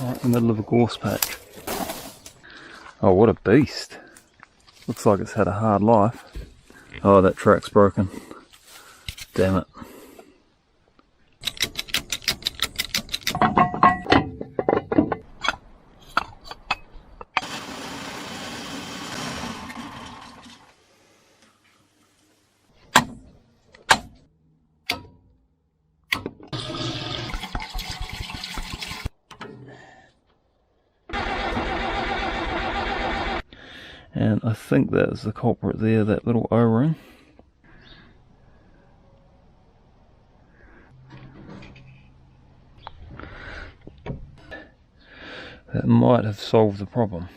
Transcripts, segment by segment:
right in the middle of a gorse patch. Oh, what a beast. Looks like it's had a hard life. Oh, that track's broken. Damn it. And I think that's the culprit there, that little O-ring. That might have solved the problem.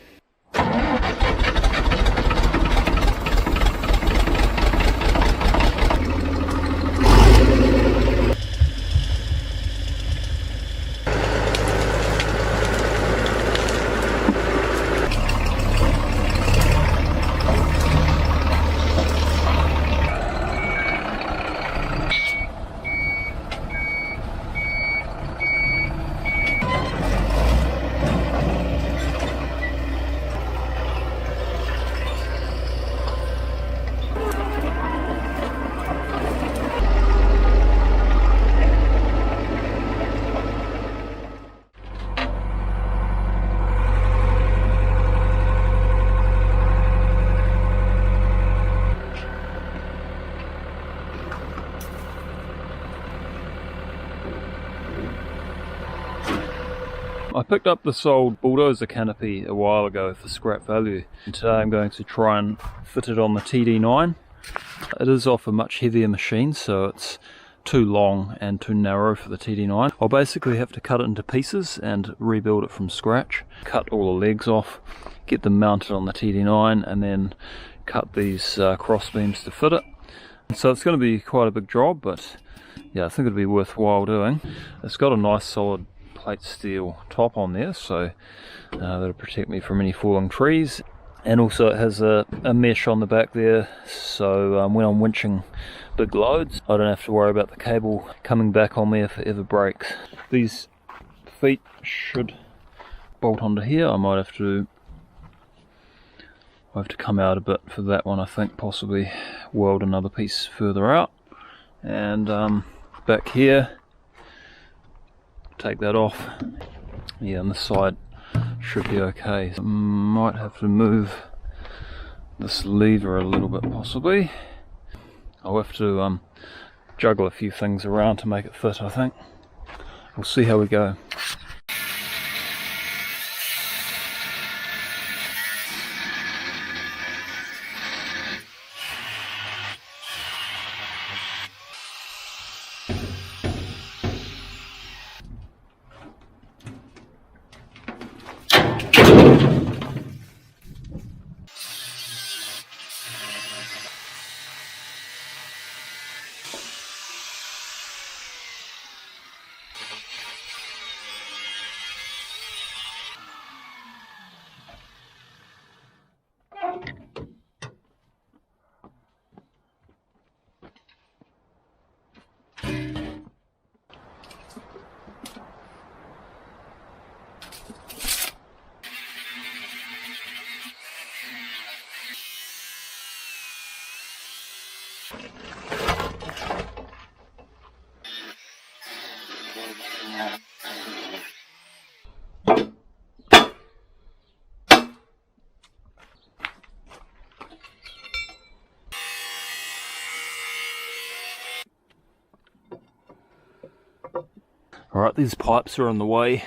I picked up this old bulldozer canopy a while ago for scrap value, and today I'm going to try and fit it on the TD9. It is off a much heavier machine, so it's too long and too narrow for the TD9. I'll basically have to cut it into pieces and rebuild it from scratch. Cut all the legs off, get them mounted on the TD9, and then cut these cross beams to fit it. So it's going to be quite a big job, but yeah, I think it'll be worthwhile doing. It's got a nice solid plate steel top on there, so that'll protect me from any falling trees, and also it has a mesh on the back there, so when I'm winching big loads I don't have to worry about the cable coming back on me if it ever breaks. These feet should bolt onto here. I might have to come out a bit for that one, I think, possibly weld another piece further out, and back here take that off. Yeah, and this side should be okay. So I might have to move this lever a little bit possibly. I'll have to juggle a few things around to make it fit, I think. We'll see how we go. Alright, these pipes are in the way.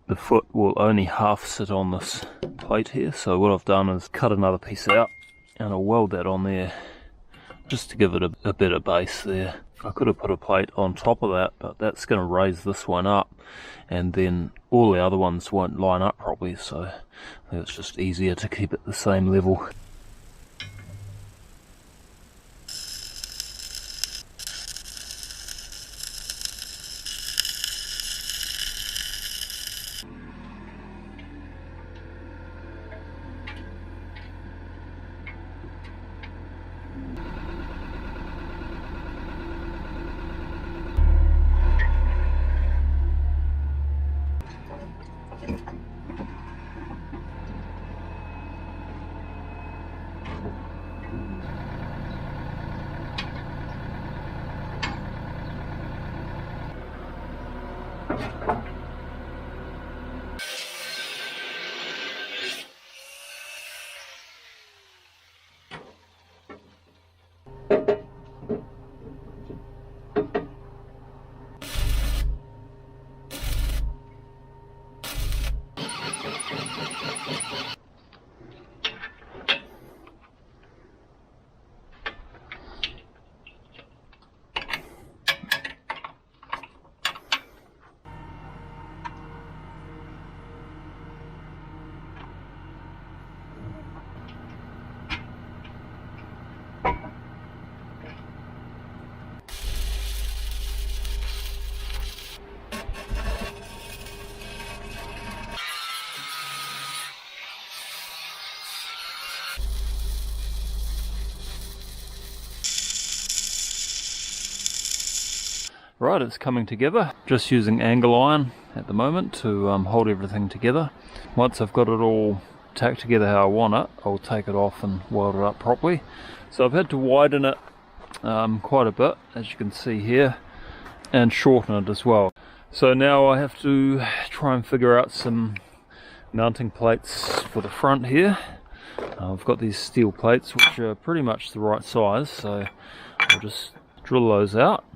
The foot will only half sit on this plate here, so what I've done is cut another piece out and I'll weld that on there just to give it a better base there. I could have put a plate on top of that, but that's going to raise this one up and then all the other ones won't line up properly, so I think it's just easier to keep it the same level. Right, it's coming together. Just using angle iron at the moment to hold everything together. Once I've got it all tacked together how I want it, I'll take it off and weld it up properly. So I've had to widen it quite a bit, as you can see here, and shorten it as well. So now I have to try and figure out some mounting plates for the front here. I've got these steel plates which are pretty much the right size, so I'll just drill those out.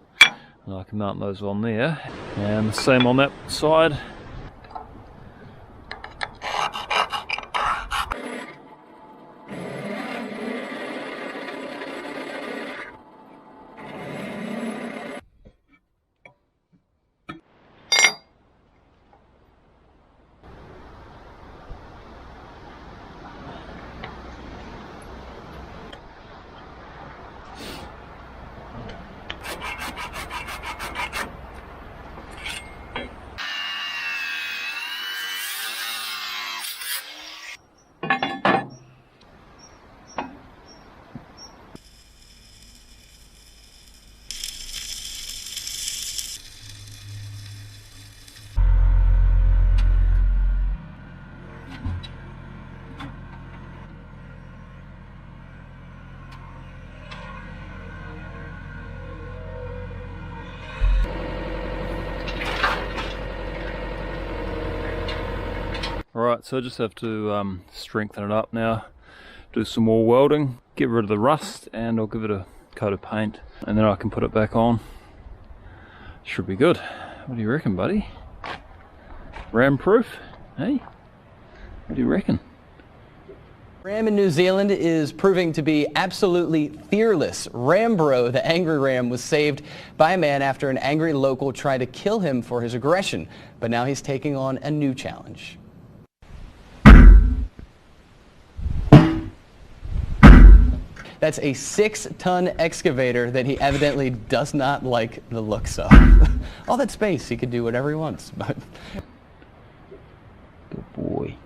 And I can mount those on there, and the same on that side. Alright, so I just have to strengthen it up now, do some more welding, get rid of the rust, and I'll give it a coat of paint, and then I can put it back on. Should be good. What do you reckon, buddy? Ram proof? Hey? What do you reckon? Ram in New Zealand is proving to be absolutely fearless. Rambro, the angry ram, was saved by a man after an angry local tried to kill him for his aggression, but now he's taking on a new challenge. That's a 6-ton excavator that he evidently does not like the looks of. All that space, he could do whatever he wants, but... Good boy.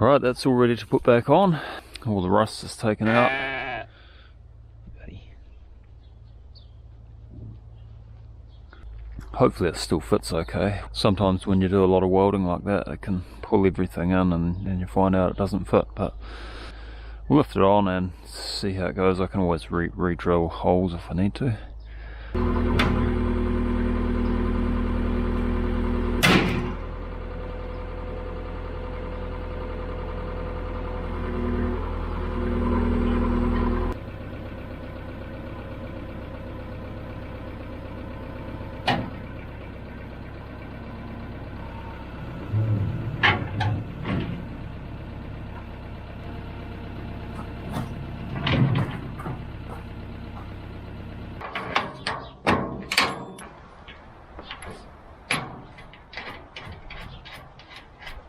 Alright, that's all ready to put back on. All the rust is taken out. Hopefully it still fits okay. Sometimes when you do a lot of welding like that, it can pull everything in and then you find out it doesn't fit. But we'll lift it on and see how it goes. I can always re-drill holes if I need to.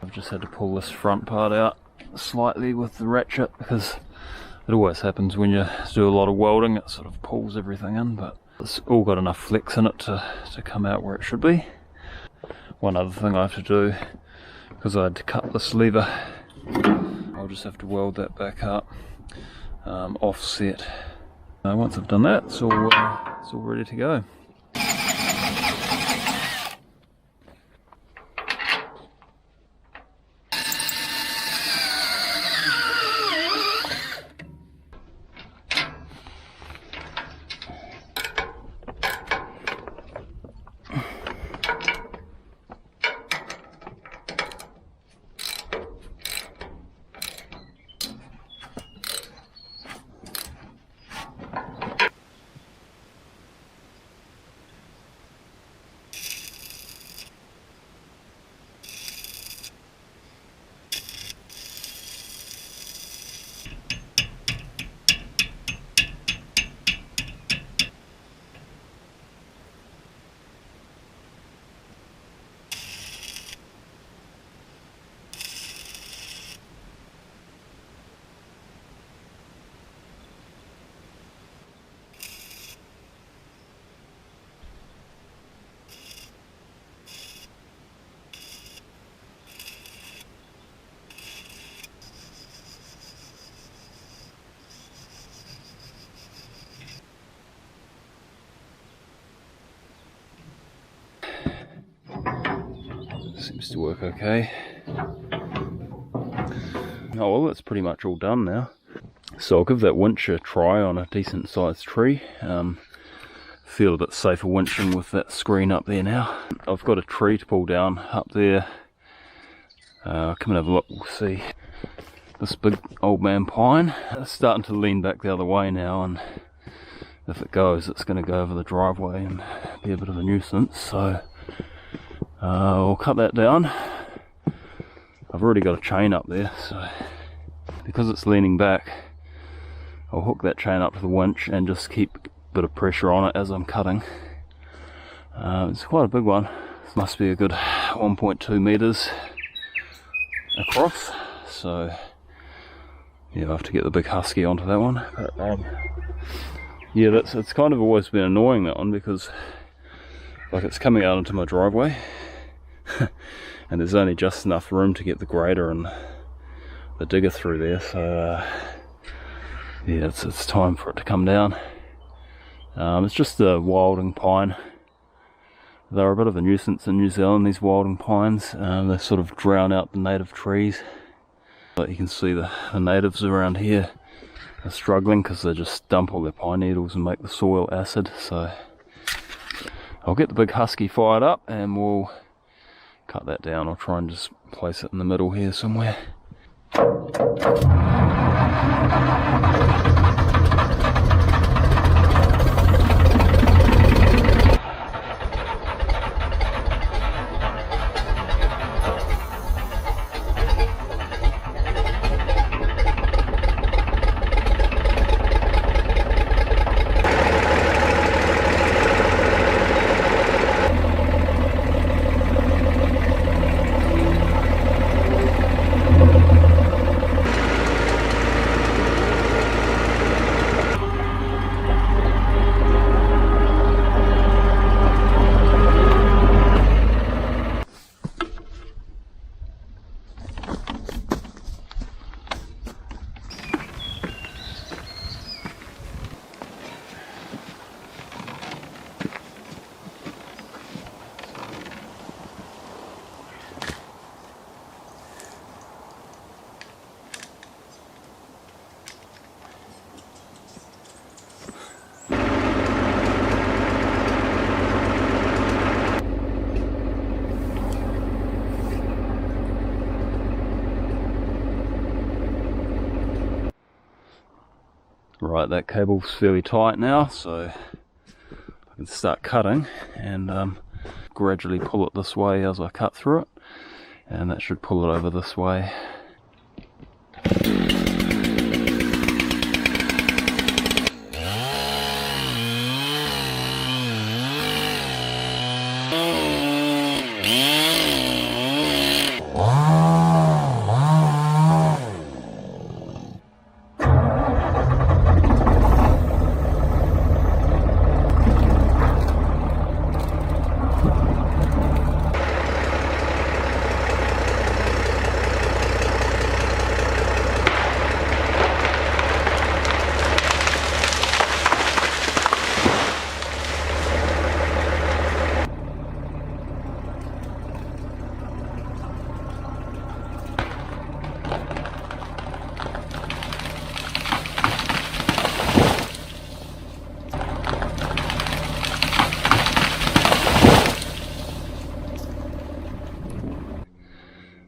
I've just had to pull this front part out slightly with the ratchet because it always happens when you do a lot of welding, it sort of pulls everything in, but it's all got enough flex in it to come out where it should be. One other thing I have to do, because I had to cut this lever, I'll just have to weld that back up, offset. Once I've done that, it's all ready to go. seems to work okay. Oh well, that's pretty much all done now. So I'll give that winch a try on a decent sized tree. Feel a bit safer winching with that screen up there now. I've got a tree to pull down up there. Come and have a look, we'll see. This big old man pine. It's starting to lean back the other way now, and if it goes, it's going to go over the driveway and be a bit of a nuisance. So we'll cut that down. I've already got a chain up there, so because it's leaning back, I'll hook that chain up to the winch and just keep a bit of pressure on it as I'm cutting. It's quite a big one. This must be a good 1.2 meters across, so yeah, I have to get the big husky onto that one. But yeah, it's kind of always been annoying, that one, because like it's coming out into my driveway and there's only just enough room to get the grader and the digger through there, so yeah, it's time for it to come down. It's just a wilding pine. They're a bit of a nuisance in New Zealand, these wilding pines. They sort of drown out the native trees. But you can see the natives around here are struggling because they just dump all their pine needles and make the soil acid. So I'll get the big husky fired up and we'll cut that down. I'll try and just place it in the middle here somewhere. Right, that cable's fairly tight now, so I can start cutting and gradually pull it this way as I cut through it, and that should pull it over this way.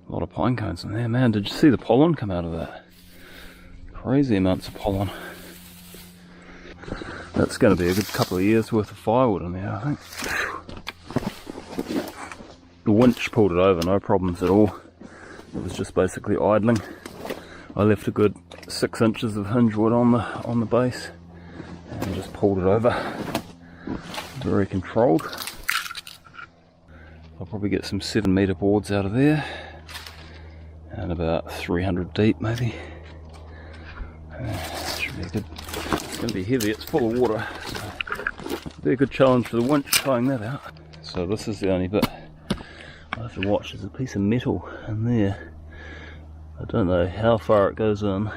A lot of pine cones in there, man. Did you see the pollen come out of that? Crazy amounts of pollen. That's going to be a good couple of years worth of firewood in there, I think. The winch pulled it over, no problems at all. It was just basically idling. I left a good 6 inches of hinge wood on the base and just pulled it over. Very controlled. I'll probably get some 7-meter boards out of there. And about 300 deep maybe. Should be good. It's going to be heavy, it's full of water, so it'll be a good challenge for the winch tying that out. So this is the only bit I have to watch. There's a piece of metal in there. I don't know how far it goes in.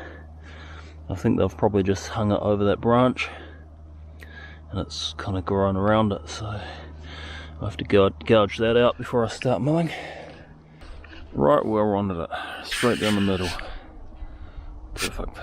I think they've probably just hung it over that branch and it's kind of grown around it, so I have to gouge that out before I start milling. Right where I wanted it, straight down the middle. Perfect.